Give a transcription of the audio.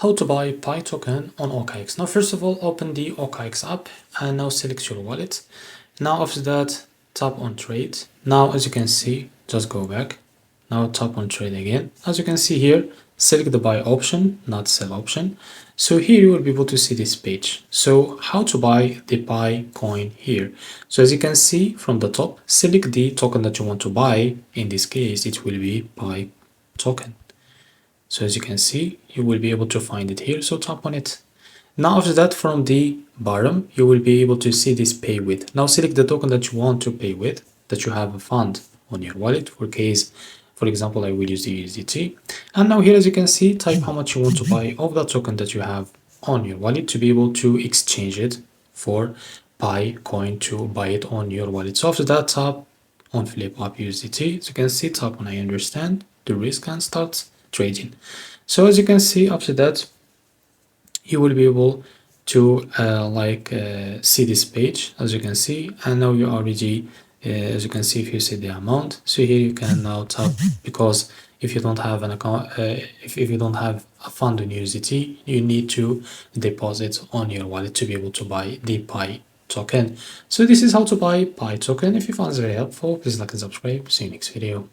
How to buy Pi token on OKX. Now, first of all, open the OKX app and now select your wallet. Now, after that, tap on trade. Now, as you can see, just go back. Now, tap on trade again. As you can see here, select the buy option, not sell option. So here you will be able to see this page. So how to buy the Pi coin here. So as you can see from the top, select the token that you want to buy. In this case, it will be Pi token. So as you can see, you will be able to find it here. So tap on it. Now after that, from the bottom, you will be able to see this pay with. Now select the token that you want to pay with, that you have a fund on your wallet. For example, I will use the USDT. And now here, as you can see, type how much you want to buy of that token that you have on your wallet to be able to exchange it for Pi coin to buy it on your wallet. So after that, tap on flip up USDT. As you can see, tap on I understand the risk and start trading. So as you can see, after that, you will be able to see this page, as you can see, and now you already as you can see, if you see the amount, so here you can now tap, because if you don't have an account, if you don't have a fund in USDT, you need to deposit on your wallet to be able to buy the Pi token. So this is how to buy Pi token. If you found it very helpful, please like and subscribe. See you next video.